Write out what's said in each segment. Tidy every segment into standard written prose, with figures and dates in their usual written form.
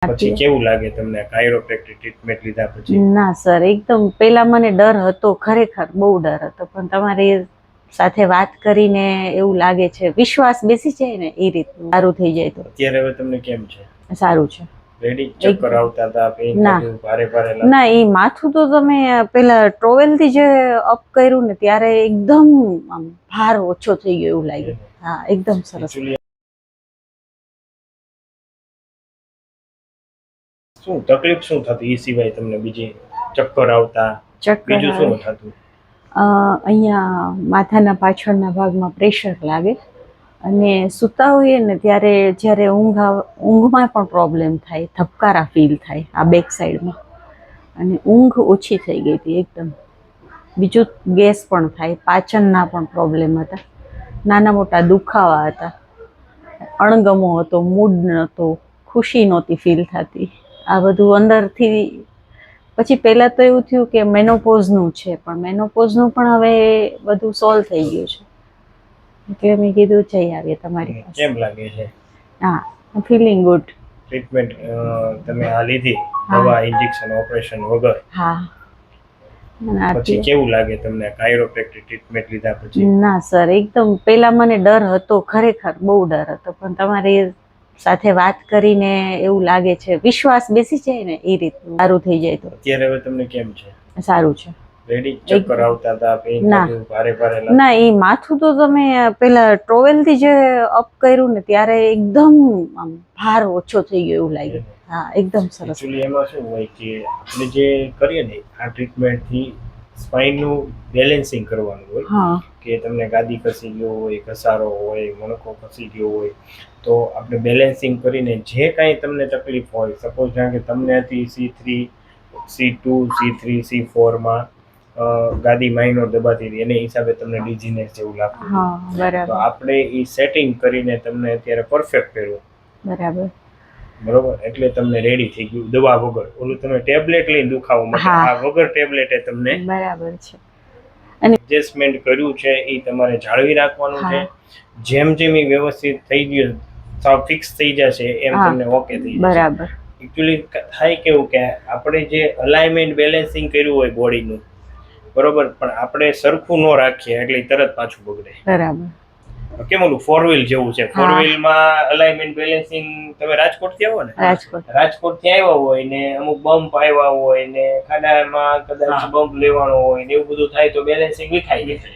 પછી કેવું લાગે તમને કાયરોપ્રેક્ટિક ટ્રીટમેન્ટ લીધા પછી? ના સર, એકદમ પેલા મને ડર હતો, ખરેખર બહુ ડર હતો, પણ તમારી સાથે વાત કરીને એવું લાગે છે, વિશ્વાસ બેસી જાય ને એ રીતનું સારું થઈ જાય. તો અત્યારે હવે તમને કેમ છે? સારું છે. રેડી? ચક્કર આવતા હતા, પેઇન થતું, ભારે ભારે લાગતું? ના, એ માથું તો તમે પેલા ટ્રોવેલ થી જે અપ કર્યું ને ત્યારે એકદમ આમ ભાર ઓછો થઈ ગયો એવું લાગ્યું. હા, એકદમ સરસ. શું તકલીફ શું થતી એ સિવાય તમને? બીજી ચક્કર આવતા, બીજું શું થતું? અહીંયા માથાના પાછળના ભાગમાં પ્રેશર લાગે અને સૂતા હોઈએ ને ત્યારે જ્યારે ઊંઘમાં પણ પ્રોબ્લેમ થાય, ધબકારા ફીલ થાય આ બેક સાઈડમાં, અને ઊંઘ ઓછી થઈ ગઈ હતી એકદમ. બીજું ગેસ પણ થાય, પાચનના પણ પ્રોબ્લેમ હતા, નાના મોટા દુખાવા હતા, અણગમો હતો, મૂડ નહોતો, ખુશી નહોતી ફીલ થતી, આ બધું અંદરથી. પછી પહેલાં તો એવું થયું કે મેનોપોઝનું છે, પણ મેનોપોઝનું પણ હવે બધું સોલ્વ થઈ ગયું છે, એટલે મેં કીધું જઈ આવીએ તમારી પાસે. કેમ લાગે છે? હા, ફીલિંગ ગુડ. ટ્રીટમેન્ટ તમે આ લીધી, દવા, ઇન્જેક્શન, ઓપરેશન વગર? હા. પછી કેવું લાગે તમને કાયરોપ્રેક્ટિક ટ્રીટમેન્ટ લીધા પછી? ના સર, એકદમ પેલા મને ડર હતો, ખરેખર બહુ ડર હતો, પણ તમારી સાથે વાત કરીને એવું લાગે છે, વિશ્વાસ બેસી જાય ને એ રીતનું સારું થઈ જાય. તો અત્યારે હવે તમને કેમ છે? સારું છે. રેડી? ચક્કર આવતા હતા, પેઇન થતું, ભારે ભારે લાગતું? ના, એ માથું તો તમે પેલા ટ્રોવેલ થી જે અપ કર્યું ને ત્યારે એકદમ આમ ભાર ઓછો થઈ ગયો એવું લાગ્યું. હા, એકદમ સરસ. એકચ્યુઅલી એમાં શું હોય કે આપણે જે કરીએ ને આ ટ્રીટમેન્ટથી સ્પાઇનનું બેલેન્સિંગ કરવાનું હોય, કે તમને ગાદી ખસી ગયો હોય, ઘસારો હોય, મણકો ખસી ગયો હોય, તો આપણે બેલેન્સિંગ કરીને જે કાંઈ તમને તકલીફ હોય, સપોઝ જાણ કે તમને હતી C3, C2, C3, C4માં ગાદી માઇનોર દબાતી હતી, એને હિસાબે તમને ડીઝીનેસ જેવું લાગતું, તો આપણે એ સેટિંગ કરીને તમને અત્યારે પરફેક્ટ કર્યું. બરાબર. બરોબર, એટલે તમને રેડી થઈ ગયું દવા વગર. ઓલું તમે ટેબ્લેટ લઈને દુખાવો માટે, આ વગર ટેબ્લેટે તમને બરાબર છે. એડજસ્ટમેન્ટ કર્યું છે, એ તમારે જાળવી રાખવાનું છે. જેમ જેમ એ વ્યવસ્થિત થઈ ગયું, સાવ ફિક્સ થઈ જશે, એમ તમને ઓકે થઈ જશે. બરાબર. એકચ્યુઅલી થાય કેવું કે આપણે જે અલાઇનમેન્ટ બેલેન્સિંગ કર્યું હોય બોડીનું, બરોબર, પણ આપણે સરખું ન રાખીએ એટલે તરત પાછું બગડે. બરાબર. કેમ ઓલું 4 વ્હીલ જેવું છે. 4 વ્હીલમાં અલાઇનમેન્ટ બેલેન્સિંગ, તમે રાજકોટ થી આવો ને, રાજકોટ થી આવ્યા હોય ને અમુક બમ્પ આવ્યા હોય ને ખાડામાં કદાચ બમ્પ લેવાનો હોય ને એવું બધું થાય તો બેલેન્સિંગ વિખાઈ જાય.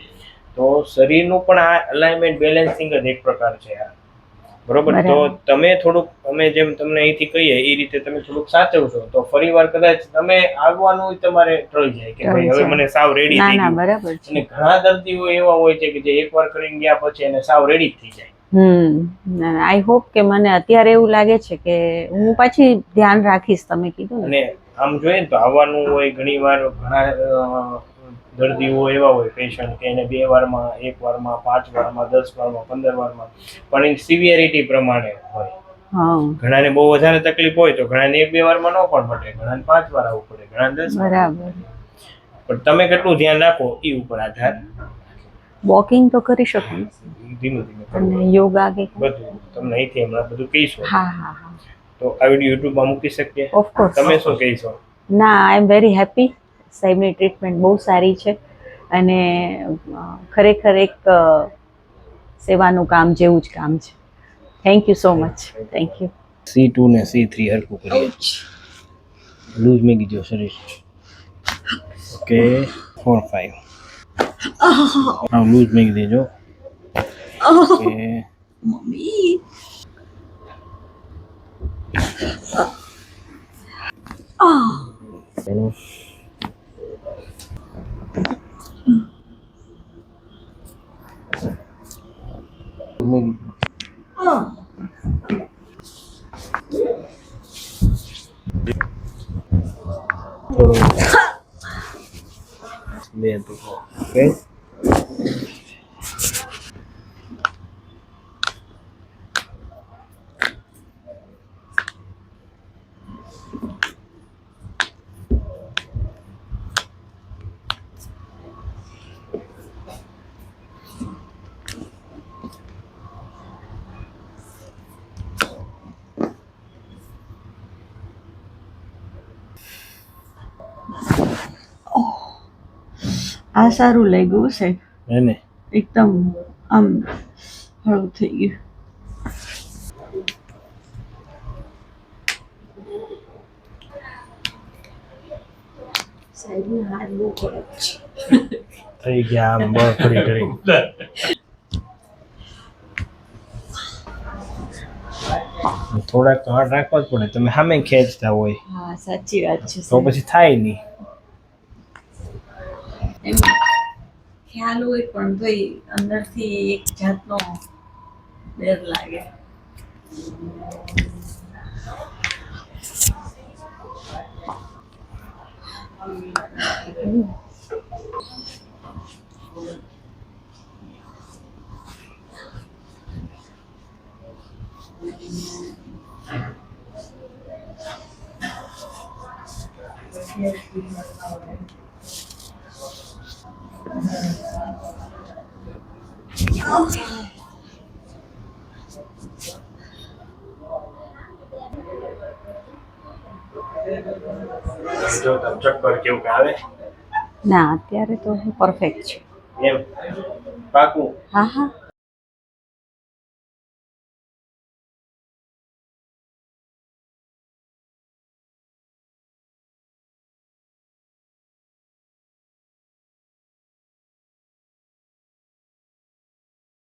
તો શરીરનું પણ આ અલાઇનમેન્ટ બેલેન્સિંગ જ એક પ્રકાર છે, બરોબર. તો તમે થોડુંક, અમે જેમ તમને અહીંથી કહીએ એ રીતે તમે થોડુંક સાચવશો તો ફરી વાર કદાચ તમે આવવાનું તમારે ટળી જાય કે ભાઈ હવે મને સાવ રેડી થઈ ગયું. અને ઘણા દર્દીઓ એવા હોય છે કે જે એકવાર કરીને ગયા પછી એને સાવ રેડી જ થઈ જાય. આઈ હોપ કે મને અત્યારે એવું લાગે છે કે હું પાછી ધ્યાન રાખીશ, તમે કીધું ને. અને આમ જોઈએ ને તો આવવાનું હોય, ઘણી વાર ઘણા દર્દીઓ એવા હોય પેશન્ટ કે એને 2 વારમાં, 1 વારમાં, 5 વારમાં, 10 વારમાં, 15 વારમાં, પણ એ સિવિયરિટી પ્રમાણે હોય. ઘણાને બહુ વધારે તકલીફ હોય તો ઘણાને 1-2 વારમાં ન પણ મટે, ઘણાને 5 વાર આવવું પડે, ઘણાને 10 વાર. બરાબર. પણ તમે કેટલું ધ્યાન રાખો એ ઉપર આધાર. વોકિંગ તો કરી શકું, ધીમે ધીમે અને યોગા કે બધું તમને અહીંથી હમણાં બધું કહીશું. હા. તો આ વિડીયો યુટ્યુબમાં મૂકી શકીએ? ઓફકોર્સ. તમે શું કહીશો? ના, આઈ એમ વેરી હેપી. સાહેબની ટ્રીટમેન્ટ બહુ સારી છે અને ખરેખર એક સેવાનું કામ જેવું જ કામ છે. Thank you so much. Thank you. C2 ને C3 હરખું કરીએ. લૂઝ મેં કીધું શરીર. ઓકે, 4, 5. હા, લૂઝ મેં દેજો. ઓકે. મમ્મી. હેલો. ઓકે. આ સારું લાગ્યું છે, એને એકદમ આમ હળવું થઈ ગયું. સાહેબનો હાથ બહુ ખરાબ છે. થઈ ગયા આમ બળ ફરી કરી. થોડાક તો હાથ રાખવા જ પડે, તમે સામે ખેંચતા હોય હા સાચી વાત છે. તો પછી થાય નહીં. એમ ખ્યાલ હોય પણ તોય અંદરથી એક જાતનો ડર લાગે. જો તમે ચક્કર કેવું કે આવે ના અત્યારે તો પરફેક્ટ છે. એમ પાકું? હા હા